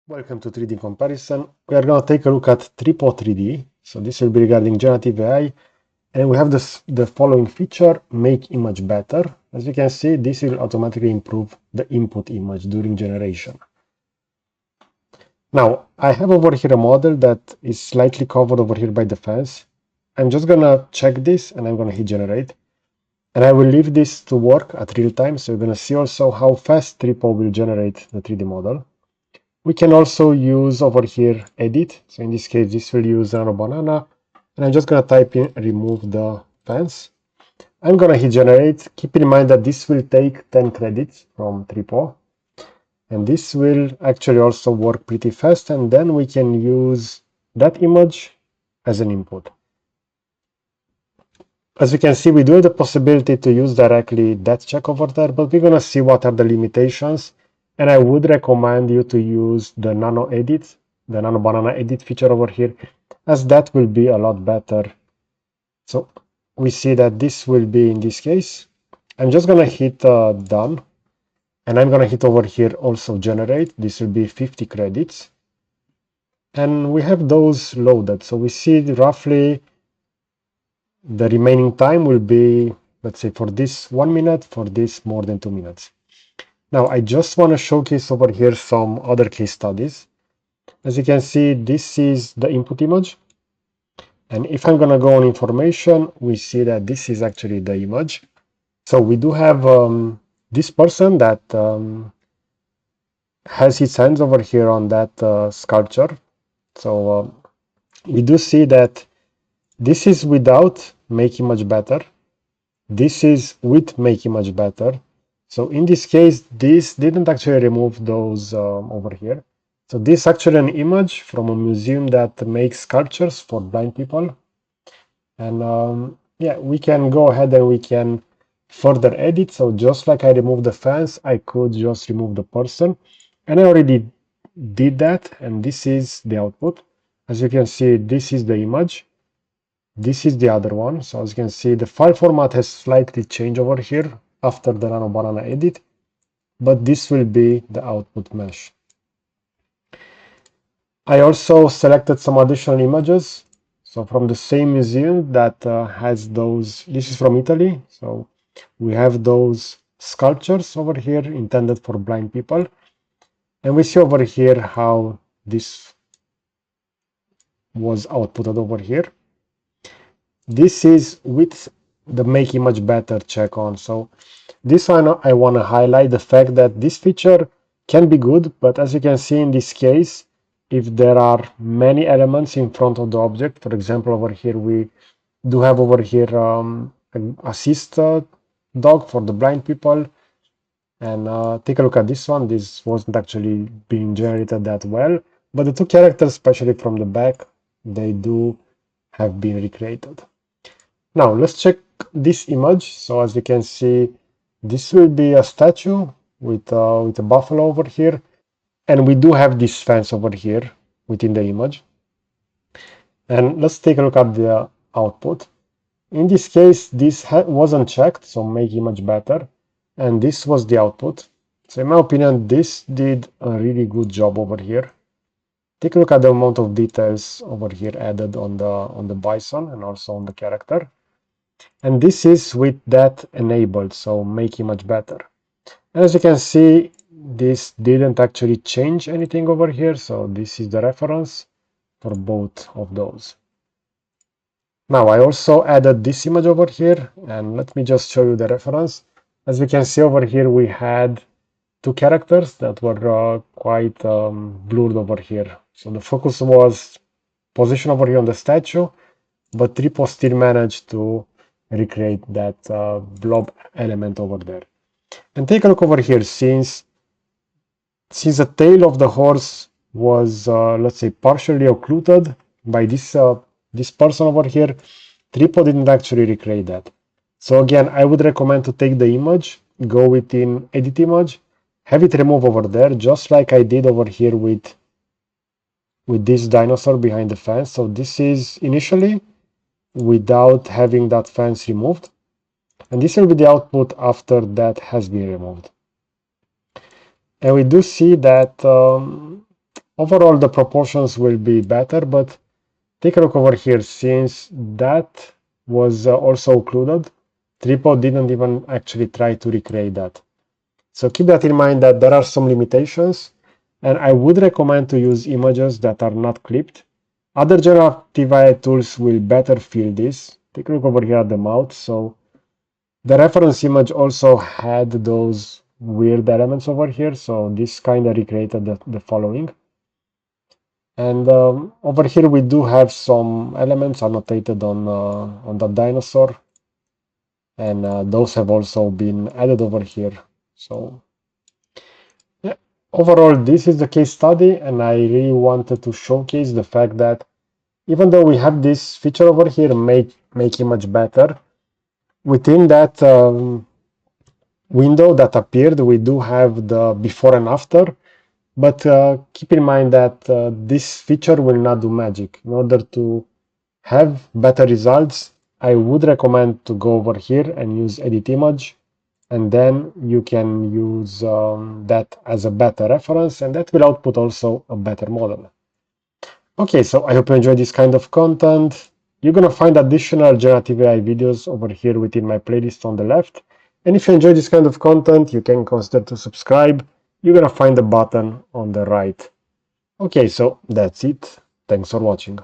Welcome to 3D comparison. We are going to take a look at Tripo 3D. So this will be regarding generative AI. And we have the following feature, make image better. As you can see, this will automatically improve the input image during generation. Now, I have over here a model that is slightly covered over here by the fence. I'm just going to check this and I'm going to hit generate. And I will leave this to work at real time. So you're going to see also how fast Tripo will generate the 3D model. We can also use over here edit. So in this case, this will use Nano banana. And I'm just going to type in remove the fence. I'm going to hit generate. Keep in mind that this will take 10 credits from Tripo. And this will actually also work pretty fast. And then we can use that image as an input. As we can see, we do have the possibility to use directly that check over there, but we're going to see what are the limitations. And I would recommend you to use the Nano edit, the Nano banana edit feature over here, as that will be a lot better. So we see that this will be in this case. I'm just going to hit done. And I'm going to hit over here also generate. This will be 50 credits. And we have those loaded. So we see roughly the remaining time will be, let's say, for this 1 minute, for this more than 2 minutes. Now, I just want to showcase over here some other case studies. As you can see, this is the input image. And if I'm going to go on information, we see that this is actually the image. So we do have this person that has his hands over here on that sculpture. So we do see that this is without Make Image Better. This is with Make Image Better. So in this case, this didn't actually remove those over here. So this is actually an image from a museum that makes sculptures for blind people. And yeah, we can go ahead and we can further edit. So just like I removed the fence, I could just remove the person. And I already did that. And this is the output. As you can see, this is the image. This is the other one. So as you can see, the file format has slightly changed over here after the Nano banana edit, but this will be the output mesh. I also selected some additional images. So from the same museum that has those, this is from Italy. So we have those sculptures over here intended for blind people. And we see over here how this was outputted over here. This is with the Make Image Better check on. So this one I want to highlight the fact that this feature can be good, but as you can see in this case, if there are many elements in front of the object, for example, over here we do have over here an assist dog for the blind people. And take a look at this one. This wasn't actually being generated that well, but the two characters, especially from the back, they do have been recreated. Now let's check this image. So as you can see, this will be a statue with a buffalo over here, and we do have this fence over here within the image. And let's take a look at the output. In this case, this wasn't checked, so make image better, and this was the output. So in my opinion, this did a really good job over here. Take a look at the amount of details over here added on the bison and also on the character. And this is with that enabled, so make image better. And as you can see, this didn't actually change anything over here, so this is the reference for both of those. Now I also added this image over here, and let me just show you the reference. As we can see over here, we had two characters that were quite blurred over here. So the focus was positioned over here on the statue, but Tripo still managed to recreate that blob element over there. And take a look over here, since the tail of the horse was, let's say, partially occluded by this person over here, Tripo didn't actually recreate that. So again, I would recommend to take the image, go within edit image, have it remove over there, just like I did over here with this dinosaur behind the fence. So this is initially without having that fence removed, and this will be the output after that has been removed. And we do see that Overall, the proportions will be better, but take a look over here. Since that was also included, Tripo didn't even actually try to recreate that. So keep that in mind that there are some limitations, and I would recommend to use images that are not clipped. Other generative AI tools will better fill this. Take a look over here at the mouth. So the reference image also had those weird elements over here. So this kind of recreated the following. And over here we do have some elements annotated on the dinosaur, and those have also been added over here. So yeah, overall this is the case study, and I really wanted to showcase the fact that even though we have this feature over here, make image better, within that window that appeared, we do have the before and after. But keep in mind that this feature will not do magic. In order to have better results, I would recommend to go over here and use edit image, and then you can use that as a better reference, and that will output also a better model. Okay, so I hope you enjoyed this kind of content. You're gonna find additional generative AI videos over here within my playlist on the left. And if you enjoy this kind of content, you can consider to subscribe. You're gonna find the button on the right. Okay, so that's it. Thanks for watching.